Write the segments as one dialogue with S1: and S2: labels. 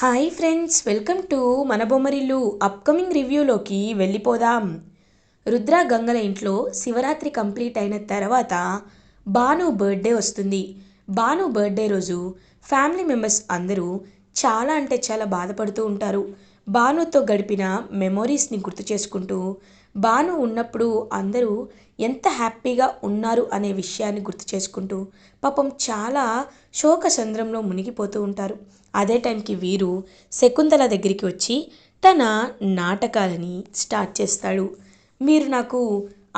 S1: Hi friends, welcome to మన Bommarillu. Upcoming రివ్యూలోకి వెళ్ళిపోదాం. రుద్ర గంగల ఇంట్లో శివరాత్రి కంప్లీట్ అయిన తర్వాత భాను బర్త్డే వస్తుంది. భాను బర్త్డే రోజు ఫ్యామిలీ మెంబర్స్ అందరూ చాలా అంటే చాలా బాధపడుతూ ఉంటారు. భానుతో గడిపిన మెమొరీస్ని గుర్తు చేసుకుంటూ, భాను ఉన్నప్పుడు అందరూ ఎంత హ్యాపీగా ఉన్నారు అనే విషయాన్ని గుర్తు చేసుకుంటూ పాపం చాలా శోకసంద్రంలో మునిగిపోతూ ఉంటారు. అదే టైంకి వీరు శకుంతల దగ్గరికి వచ్చి తన నాటకాలని స్టార్ట్ చేస్తాడు. మీరు నాకు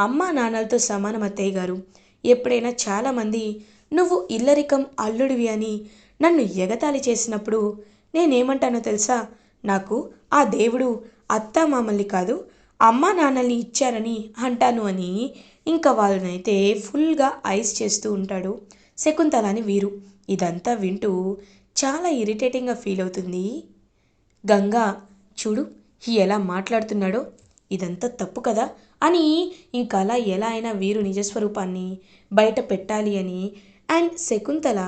S1: అమ్మా నాన్నలతో సమానం అత్తయ్య గారు. ఎప్పుడైనా చాలామంది నువ్వు ఇల్లరికం అల్లుడివి అని నన్ను ఎగతాళి చేసినప్పుడు నేనేమంటానో తెలుసా? నాకు ఆ దేవుడు అత్తా మామల్ని కాదు, అమ్మా నాన్నల్ని ఇచ్చారని అంటాను అని ఇంకా వాళ్ళనైతే ఫుల్గా ఐస్ చేస్తూ ఉంటాడు శకుంతలని వీరు. ఇదంతా వింటూ చాలా ఇరిటేటింగ్గా ఫీల్ అవుతుంది గంగా. చూడు ఎలా మాట్లాడుతున్నాడో, ఇదంతా తప్పు కదా అని ఇంకా అలా ఎలా అయినా వీరు నిజస్వరూపాన్ని బయట పెట్టాలి అని అండ్ శకుంతల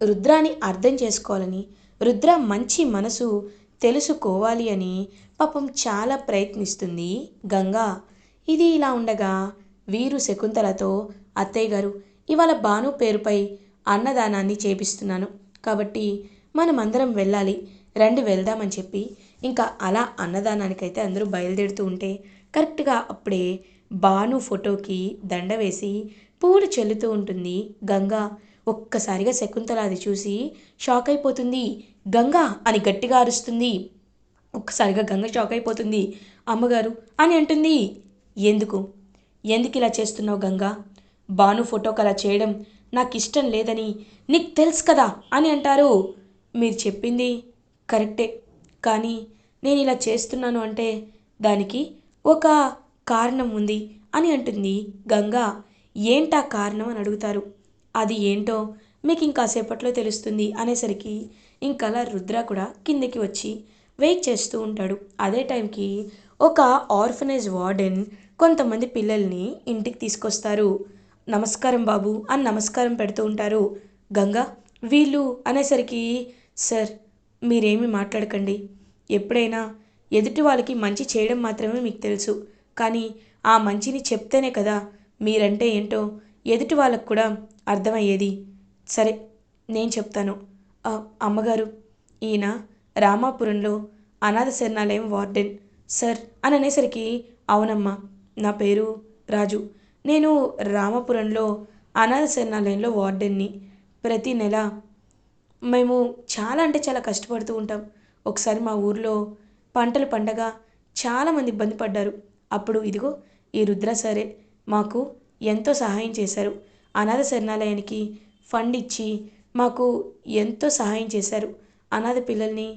S1: రుద్రాని అర్థం చేసుకోవాలని, రుద్ర మంచి మనసు తెలుసుకోవాలి అని పాపం చాలా ప్రయత్నిస్తుంది గంగా. ఇది ఇలా ఉండగా వీరు శకుంతలతో అత్తయ్య గారు, ఇవాళ భాను పేరుపై అన్నదానాన్ని చేపిస్తున్నాను కాబట్టి మనమందరం వెళ్ళాలి, రండి వెళ్దామని చెప్పి ఇంకా అలా అన్నదానానికైతే అందరూ బయలుదేరుతూ ఉంటే కరెక్ట్గా అప్పుడే భాను ఫోటోకి దండ వేసి పూలు చెల్లుతూ ఉంటుంది గంగా. ఒక్కసారిగా శకుంతల అది చూసి షాక్ అయిపోతుంది. గంగా అని గట్టిగా అరుస్తుంది. ఒక్కసారిగా గంగ షాక్ అయిపోతుంది. అమ్మగారు అని అంటుంది. ఎందుకు ఎందుకు ఇలా చేస్తున్నావు గంగా? భాను ఫోటోకి అలా చేయడం నాకు ఇష్టం లేదని నీకు తెలుసు కదా అని అంటారు. మీరు చెప్పింది కరెక్టే, కానీ నేను ఇలా చేస్తున్నాను అంటే దానికి ఒక కారణం ఉంది అని అంటుంది గంగా. ఏంటా కారణం అని అడుగుతారు. అది ఏంటో మీకు ఇంకాసేపట్లో తెలుస్తుంది అనేసరికి ఇంకలా రుద్ర కూడా కిందకి వచ్చి వెయిట్ చేస్తూ ఉంటాడు. అదే టైంకి ఒక ఆర్ఫనేజ్ వార్డెన్ కొంతమంది పిల్లల్ని ఇంటికి తీసుకొస్తారు. నమస్కారం బాబు అని నమస్కారం పెడుతూ ఉంటారు. గంగా వీళ్ళు అనేసరికి, సార్ మీరేమీ మాట్లాడకండి, ఎప్పుడైనా ఎదుటి వాళ్ళకి మంచి చేయడం మాత్రమే మీకు తెలుసు, కానీ ఆ మంచిని చెప్తేనే కదా మీరంటే ఏంటో ఎదుటి వాళ్ళకు కూడా అర్థమయ్యేది. సరే నేను చెప్తాను. అమ్మగారు, ఈయన రామాపురంలో అనాథ శరణాలయం వార్డెన్ సార్ అని అనేసరికి, అవునమ్మా, నా పేరు రాజు, నేను రామాపురంలో అనాథ శరణాలయంలో వార్డెన్ని. ప్రతి నెల మేము చాలా అంటే చాలా కష్టపడుతూ ఉంటాం. ఒకసారి మా ఊర్లో పంటలు పండగ చాలామంది ఇబ్బంది పడ్డారు. అప్పుడు ఇదిగో ఈ రుద్ర సరే మాకు ఎంతో సహాయం చేశారు. అనాథ శరణాలయానికి ఫండ్ ఇచ్చి మాకు ఎంతో సహాయం చేశారు. అనాథ పిల్లల్ని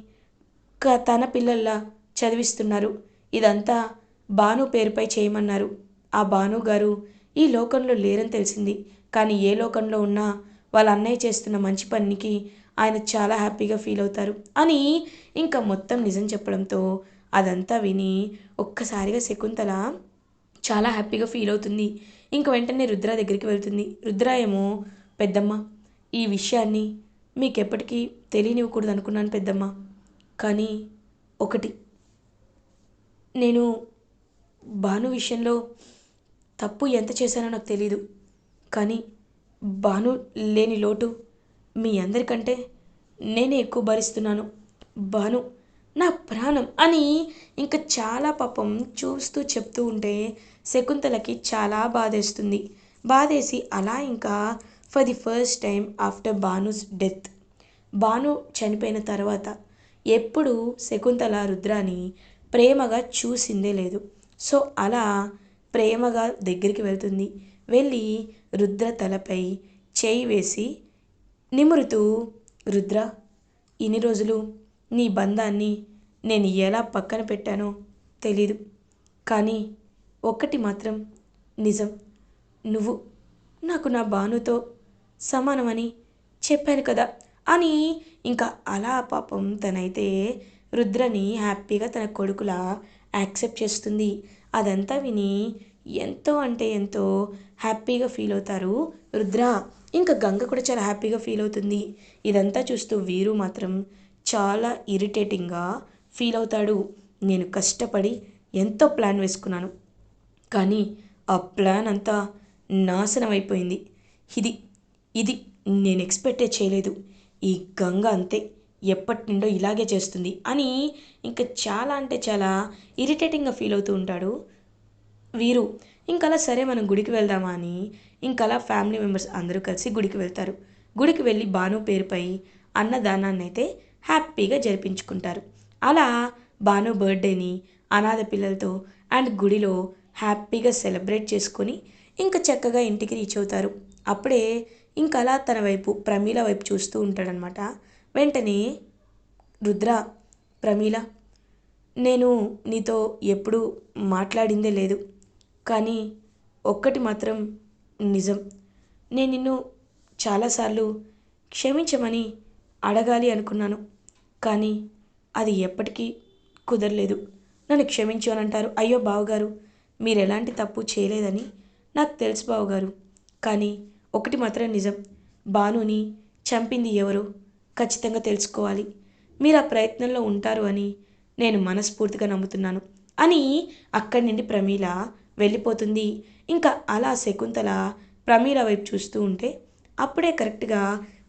S1: తన పిల్లల్లా చదివిస్తున్నారు. ఇదంతా భాను పేరుపై చేయమన్నారు. ఆ భాను గారు ఈ లోకంలో లేరని తెలిసింది, కానీ ఏ లోకంలో ఉన్నా వాళ్ళ అన్నయ్య చేస్తున్న మంచి పనికి ఆయన చాలా హ్యాపీగా ఫీల్ అవుతారు అని ఇంకా మొత్తం నిజం చెప్పడంతో అదంతా విని ఒక్కసారిగా శకుంతల చాలా హ్యాపీగా ఫీల్ అవుతుంది. ఇంక వెంటనే రుద్ర దగ్గరికి వెళ్తుంది. రుద్ర ఏమో, పెద్దమ్మ, ఈ విషయాన్ని మీకెప్పటికీ తెలియనివ్వకూడదు అనుకున్నాను పెద్దమ్మ, కానీ ఒకటి, నేను భాను విషయంలో తప్పు ఎంత చేశానో నాకు తెలీదు, కానీ భాను లేని లోటు మీ అందరికంటే నేనే ఎక్కువ భరిస్తున్నాను. భాను నా ప్రాణం అని ఇంకా చాలా పాపం చూస్తూ చెప్తూ ఉంటే శకుంతలకి చాలా బాధేస్తుంది. బాధేసి అలా ఇంకా for the first time after Bhanu's death, Bhanu చనిపోయిన తర్వాత ఎప్పుడు శకుంతల రుద్రాని ప్రేమగా చూసిందే లేదు. సో అలా ప్రేమగా దగ్గరికి వెళ్తుంది. వెళ్ళి రుద్ర తలపై చేయి వేసి నిమురుతూ, రుద్ర, ఇన్ని రోజులు నీ బంధాన్ని నేను ఎలా పక్కన పెట్టానో తెలీదు, కానీ ఒక్కటి మాత్రం నిజం, నువ్వు నాకు నా భానుతో సమానమని చెప్పాను కదా అని ఇంకా అలా పాపం తనైతే రుద్రని హ్యాపీగా తన కొడుకులా యాక్సెప్ట్ చేస్తుంది. అదంతా విని ఎంతో అంటే ఎంతో హ్యాపీగా ఫీల్ అవుతారు రుద్ర. ఇంకా గంగ కూడా చాలా హ్యాపీగా ఫీల్ అవుతుంది. ఇదంతా చూస్తూ వీరు మాత్రం చాలా ఇరిటేటింగ్గా ఫీల్ అవుతాడు. నేను కష్టపడి ఎంతో ప్లాన్ వేసుకున్నాను, కానీ ఆ ప్లాన్ అంతా నాశనం అయిపోయింది. ఇది ఇది నేను ఎక్స్పెక్టే చేయలేదు. ఈ గంగ అంతే, ఎప్పటి నుండో ఇలాగే చేస్తుంది అని ఇంకా చాలా అంటే చాలా ఇరిటేటింగ్గా ఫీల్ అవుతూ ఉంటాడు వీరు. ఇంకలా సరే మనం గుడికి వెళ్దామా అని ఇంకలా ఫ్యామిలీ మెంబర్స్ అందరూ కలిసి గుడికి వెళ్తారు. గుడికి వెళ్ళి భాను పేరుపై అన్నదానాన్ని అయితే హ్యాపీగా జరిపించుకుంటారు. అలా భాను బర్త్డేని అనాథ పిల్లలతో అండ్ గుడిలో హ్యాపీగా సెలబ్రేట్ చేసుకొని ఇంకా చక్కగా ఇంటికి రీచ్ అవుతారు. అప్పుడే ఇంకలా తన వైపు ప్రమీల వైపు చూస్తూ ఉంటాడనమాట. వెంటనే రుద్ర, ప్రమీల, నేను నీతో ఎప్పుడూ మాట్లాడిందే లేదు, కానీ ఒక్కటి మాత్రం నిజం. నేను నిన్ను చాలాసార్లు క్షమించమని అడగాలి అనుకున్నాను, కానీ అది ఎప్పటికీ కుదరలేదు. నన్ను క్షమించు అని అంటారు. అయ్యో బావగారు, మీరు ఎలాంటి తప్పు చేయలేదని నాకు తెలుసు బావగారు, కానీ ఒకటి మాత్రం నిజం. భానుని చంపింది ఎవరో ఖచ్చితంగా తెలుసుకోవాలి. మీరు ఆ ప్రయత్నంలో ఉంటారు అని నేను మనస్ఫూర్తిగా నమ్ముతున్నాను అని అక్కడి నుండి ప్రమీల వెళ్ళిపోతుంది. ఇంకా అలా శకుంతల ప్రమీల వైపు చూస్తూ ఉంటే అప్పుడే కరెక్ట్గా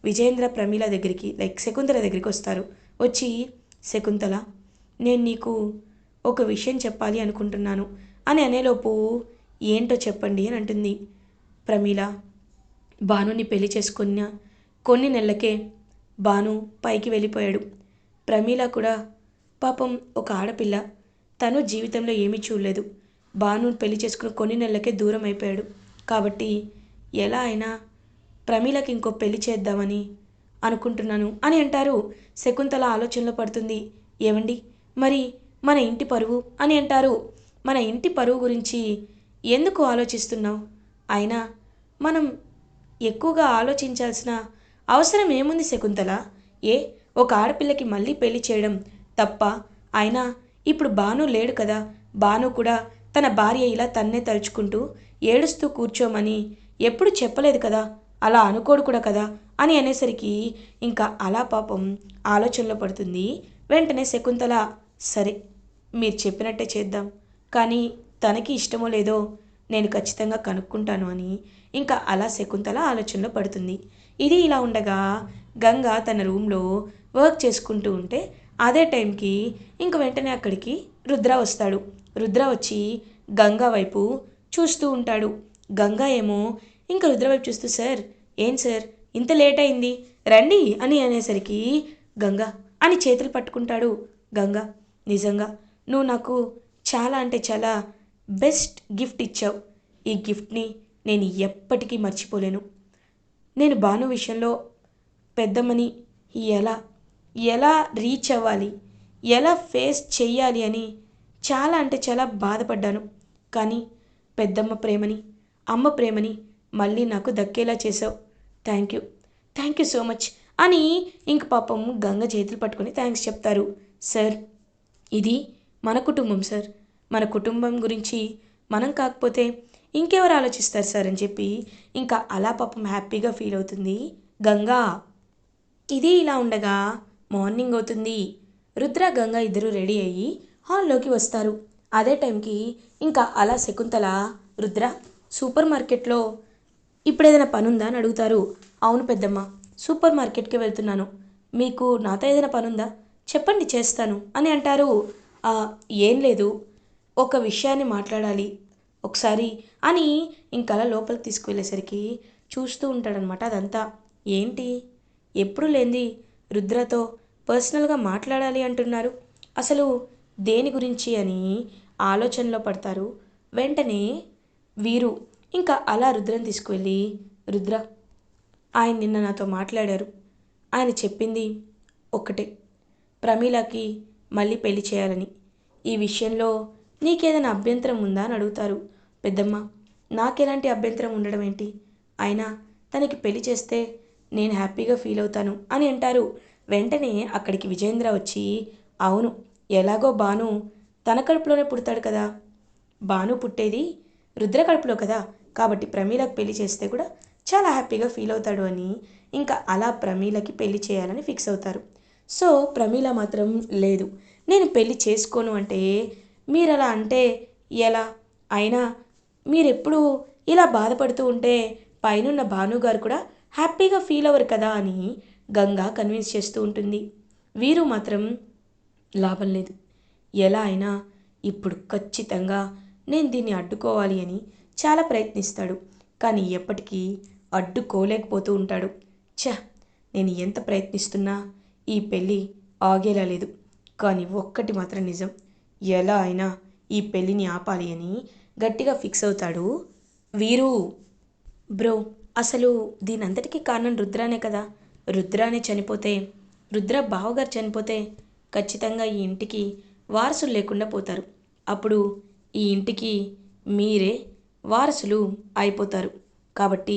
S1: విజయేంద్ర ప్రమీల దగ్గరికి శకుంతల దగ్గరికి వస్తారు. వచ్చి, శకుంతల, నేను నీకు ఒక విషయం చెప్పాలి అనుకుంటున్నాను అని అనేలోపు, ఏంటో చెప్పండి అని అంటుంది ప్రమీల. భానుని పెళ్లి చేసుకున్న కొన్ని నెలలకే భాను పైకి వెళ్ళిపోయాడు. ప్రమీల కూడా పాపం ఒక ఆడపిల్ల, తను జీవితంలో ఏమీ చూడలేదు. భాను పెళ్లి చేసుకున్న కొన్ని నెలలకే దూరం అయిపోయాడు. కాబట్టి ఎలా అయినా ప్రమీలకి ఇంకో పెళ్లి చేద్దామని అనుకుంటున్నాను అని అంటారు. శకుంతల ఆలోచనలో పడుతుంది. ఏవండి, మరి మన ఇంటి పరువు అని అంటారు. మన ఇంటి పరువు గురించి ఎందుకు ఆలోచిస్తున్నావు? అయినా మనం ఎక్కువగా ఆలోచించాల్సిన అవసరం ఏముంది శకుంతల? ఏ ఒక ఆడపిల్లకి మళ్ళీ పెళ్లి చేయడం తప్ప? అయినా ఇప్పుడు భాను లేడు కదా, భాను కూడా తన భార్య ఇలా తన్నే తలుచుకుంటూ ఏడుస్తూ కూర్చోమని ఎప్పుడు చెప్పలేదు కదా, అలా అనుకోడు కూడా కదా అని అనేసరికి ఇంకా అలా పాపం ఆలోచనలో పడుతుంది. వెంటనే శకుంతల, సరే మీరు చెప్పినట్టే చేద్దాం, కానీ తనకి ఇష్టమో లేదో నేను ఖచ్చితంగా కనుక్కుంటాను అని ఇంకా అలా శకుంతల ఆలోచనలో పడుతుంది. ఇది ఇలా ఉండగా గంగ తన రూమ్లో వర్క్ చేసుకుంటూ ఉంటే అదే టైంకి ఇంక వెంటనే అక్కడికి రుద్ర వస్తాడు. రుద్ర వచ్చి గంగా వైపు చూస్తూ ఉంటాడు. గంగా ఏమో ఇంకా రుద్ర వైపు చూస్తూ, సార్, ఏం సార్ ఇంత లేట్ అయింది, రండి అని అనేసరికి గంగా అని చేతులు పట్టుకుంటాడు. గంగా, నిజంగా నువ్వు నాకు చాలా అంటే చాలా బెస్ట్ గిఫ్ట్ ఇచ్చావు. ఈ గిఫ్ట్ని నేను ఎప్పటికీ మర్చిపోలేను. నేను భాను విషయంలో పెద్దమ్మని ఎలా ఎలా రీచ్ అవ్వాలి, ఎలా ఫేస్ చెయ్యాలి అని చాలా అంటే చాలా బాధపడ్డాను. కానీ పెద్దమ్మ ప్రేమని, అమ్మ ప్రేమని మళ్ళీ నాకు దక్కేలా చేసావు. Thank you, thank you so much అని ఇంక పాపం గంగ చేతులు పట్టుకొని థ్యాంక్స్ చెప్తారు. సార్, ఇది మన కుటుంబం సార్, మన కుటుంబం గురించి మనం కాకపోతే ఇంకెవరు ఆలోచిస్తారు సార్ అని చెప్పి ఇంకా అలా పాపం హ్యాపీగా ఫీల్ అవుతుంది గంగా. ఇది ఇలా ఉండగా మార్నింగ్ అవుతుంది. రుద్ర, గంగ ఇద్దరు రెడీ అయ్యి హాల్లోకి వస్తారు. అదే టైంకి ఇంకా అలా శకుంతల, రుద్ర, సూపర్ మార్కెట్లో ఇప్పుడు ఏదైనా పని ఉందా అని అడుగుతారు. అవును పెద్దమ్మ, సూపర్ మార్కెట్కి వెళ్తున్నాను, మీకు నాతో ఏదైనా పని ఉందా, చెప్పండి చేస్తాను అని అంటారు. "ఆ, ఏం లేదు, ఒక విషయాన్ని మాట్లాడాలి ఒకసారి" అని ఇంకలా లోపలికి తీసుకువెళ్ళేసరికి చూస్తూ ఉంటాడనమాట అదంతా. ఏంటి, ఎప్పుడు లేంది రుద్రతో పర్సనల్గా మాట్లాడాలి అంటున్నారు, అసలు దేని గురించి అని ఆలోచనలో పడతారు. వెంటనే వీరు ఇంకా అలా రుద్రని తీసుకువెళ్ళి, రుద్ర, ఆయన నిన్న నాతో మాట్లాడారు, ఆయన చెప్పింది ఒక్కటే, ప్రమీలకి మళ్ళీ పెళ్లి చేయాలని. ఈ విషయంలో నీకేదైనా అభ్యంతరం ఉందా అని అడుగుతారు. పెద్దమ్మ, నాకెలాంటి అభ్యంతరం ఉండడం ఏంటి, అయినా తనకి పెళ్లి చేస్తే నేను హ్యాపీగా ఫీల్ అవుతాను అని అంటారు. వెంటనే అక్కడికి విజయేంద్ర వచ్చి, అవును, ఎలాగో భాను తన కడుపులోనే పుడతాడు కదా, భాను పుట్టేది రుద్ర కడుపులో కదా, కాబట్టి ప్రమీలకు పెళ్లి చేస్తే కూడా చాలా హ్యాపీగా ఫీల్ అవుతాడు అని ఇంకా అలా ప్రమీలకి పెళ్లి చేయాలని ఫిక్స్ అవుతారు. సో ప్రమీల మాత్రం లేదు, నేను పెళ్లి చేసుకోను అంటే మీరలా అంటే ఎలా? అయినా మీరెప్పుడు ఇలా బాధపడుతూ ఉంటే పైనున్న భానుగారు కూడా హ్యాపీగా ఫీల్ అవ్వరు కదా అని గంగా కన్విన్స్ చేస్తూ ఉంటుంది. వీరు మాత్రం లాభం లేదు, ఎలా అయినా ఇప్పుడు ఖచ్చితంగా నేను దీన్ని అడ్డుకోవాలి అని చాలా ప్రయత్నిస్తాడు. కానీ ఎప్పటికీ అడ్డుకోలేకపోతూ ఉంటాడు. ఛ, నేను ఎంత ప్రయత్నిస్తున్నా ఈ పెళ్ళి ఆగేలా లేదు. కానీ ఒక్కటి మాత్రం నిజం, ఎలా అయినా ఈ పెళ్ళిని ఆపాలి అని గట్టిగా ఫిక్స్ అవుతాడు వీరు. బ్రో, అసలు దీనంతటికీ కారణం రుద్రానే కదా. రుద్రానే చనిపోతే, రుద్ర బావగారు చనిపోతే ఖచ్చితంగా ఈ ఇంటికి వారసులు లేకుండా పోతారు. అప్పుడు ఈ ఇంటికి మీరే వారసులు అయిపోతారు. కాబట్టి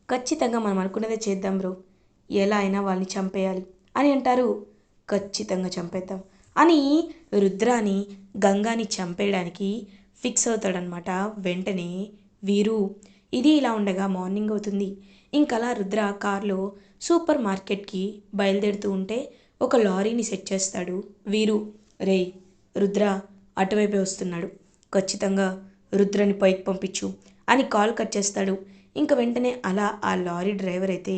S1: ఖచ్చితంగా మనం అనుకున్నదే చేద్దాం బ్రో, ఎలా అయినా వాళ్ళని చంపేయాలి అని అంటారు. ఖచ్చితంగా చంపేద్దాం అని రుద్రాని గంగాని చంపేయడానికి ఫిక్స్ అవుతాడనమాట వెంటనే వీరు. ఇది ఇలా ఉండగా మార్నింగ్ అవుతుంది. ఇంకలా రుద్ర కార్లో సూపర్ మార్కెట్కి బయలుదేరుతూ ఉంటే ఒక లారీని సెట్ చేస్తాడు వీరు. రేయ్ రుద్ర అటువైపే వస్తున్నాడు, ఖచ్చితంగా రుద్రని పైకి పంపించు అని కాల్ కట్ చేస్తాడు. ఇంక వెంటనే అలా ఆ లారీ డ్రైవర్ అయితే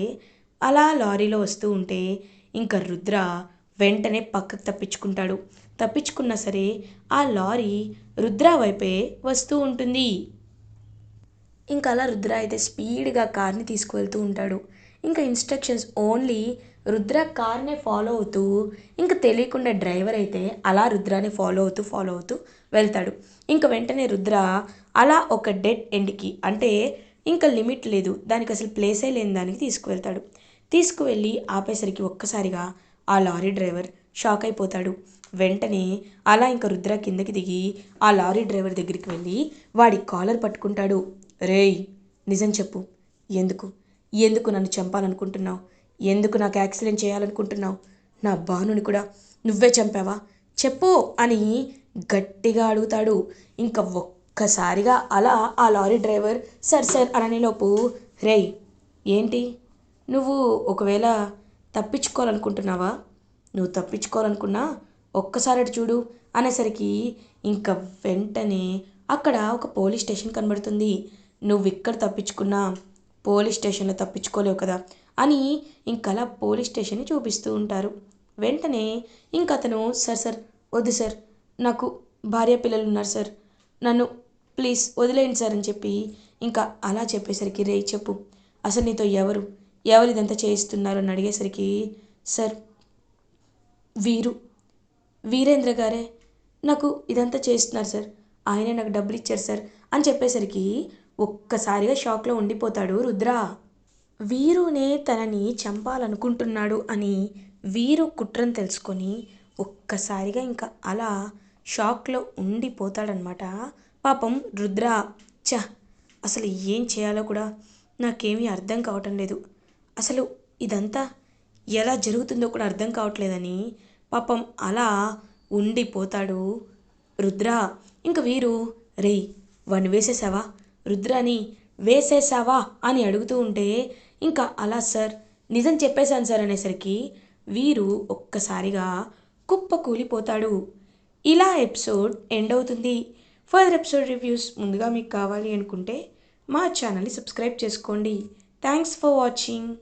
S1: అలా లారీలో వస్తూ ఉంటే ఇంకా రుద్ర వెంటనే పక్కకు తప్పించుకుంటాడు. తప్పించుకున్నా సరే ఆ లారీ రుద్ర వైపే వస్తూ ఉంటుంది. ఇంకా అలా రుద్ర అయితే స్పీడ్గా కార్ని తీసుకువెళ్తూ ఉంటాడు. ఇంకా ఇన్స్ట్రక్షన్స్ ఓన్లీ రుద్ర కార్నే ఫాలో అవుతూ, ఇంకా తెలియకుండా డ్రైవర్ అయితే అలా రుద్రాని ఫాలో అవుతూ వెళ్తాడు. ఇంకా వెంటనే రుద్ర అలా ఒక డెడ్ ఎండ్కి, అంటే ఇంకా లిమిట్ లేదు దానికి, అసలు ప్లేసే లేని దానికి తీసుకువెళ్తాడు. తీసుకువెళ్ళి ఆపేసరికి ఒక్కసారిగా ఆ లారీ డ్రైవర్ షాక్ అయిపోతాడు. వెంటనే అలా ఇంకా రుద్ర కిందకి దిగి ఆ లారీ డ్రైవర్ దగ్గరికి వెళ్ళి వాడి కాలర్ పట్టుకుంటాడు. రేయ్ నిజం చెప్పు, ఎందుకు ఎందుకు నన్ను చంపాలనుకుంటున్నావు? ఎందుకు నాకు యాక్సిడెంట్ చేయాలనుకుంటున్నావు? నా భానుని కూడా నువ్వే చంపావా? చెప్పు అని గట్టిగా అడుగుతాడు. ఇంకా ఒక్కసారిగా అలా ఆ లారీ డ్రైవర్ సార్ సార్ అననేలోపు, రేయ్ ఏంటి, నువ్వు ఒకవేళ తప్పించుకోవాలనుకుంటున్నావా? నువ్వు తప్పించుకోవాలనుకున్నా ఒక్కసారి అటు చూడు అనేసరికి ఇంకా వెంటనే అక్కడ ఒక పోలీస్ స్టేషన్ కనబడుతుంది. నువ్వు ఇక్కడ తప్పించుకున్నా పోలీస్ స్టేషన్లో తప్పించుకోలేవు కదా అని ఇంకలా పోలీస్ స్టేషన్ని చూపిస్తూ ఉంటారు. వెంటనే ఇంక అతను సార్ సార్ వద్దు సార్, నాకు భార్య పిల్లలు ఉన్నారు సార్, నన్ను ప్లీజ్ వదిలేయండి సార్ అని చెప్పి ఇంకా అలా చెప్పేసరికి, రే చెప్పు అసలు నీతో ఎవరు ఎవరు ఇదంతా చేయిస్తున్నారు అని అడిగేసరికి, సార్ వీరు వీరేంద్ర గారే నాకు ఇదంతా చేస్తున్నారు సార్, ఆయనే నాకు డబ్బులు ఇచ్చారు సార్ అని చెప్పేసరికి ఒక్కసారిగా షాక్లో ఉండిపోతాడు రుద్ర. వీరునే తనని చంపాలనుకుంటున్నాడు అని వీరు కుట్రను తెలుసుకొని ఒక్కసారిగా ఇంకా అలా షాక్లో ఉండిపోతాడనమాట పాపం రుద్ర. చ, అసలు ఏం చేయాలో కూడా నాకేమీ అర్థం కావటం లేదు, అసలు ఇదంతా ఎలా జరుగుతుందో కూడా అర్థం కావట్లేదని పాపం అలా ఉండిపోతాడు రుద్ర. ఇంక వీరు, రేయ్ వాడిని వేసేసావా, రుద్రాని వేసేసావా అని అడుగుతూ ఉంటే ఇంకా అలా సార్ నిజం చెప్పేశాను సార్ అనేసరికి వీరు ఒక్కసారిగా కుప్ప కూలిపోతాడు. ఇలా ఎపిసోడ్ ఎండ్ అవుతుంది. ఫర్దర్ ఎపిసోడ్ రివ్యూస్ ముందుగా మీకు కావాలి అనుకుంటే మా ఛానల్ని సబ్స్క్రైబ్ చేసుకోండి. Thanks for watching.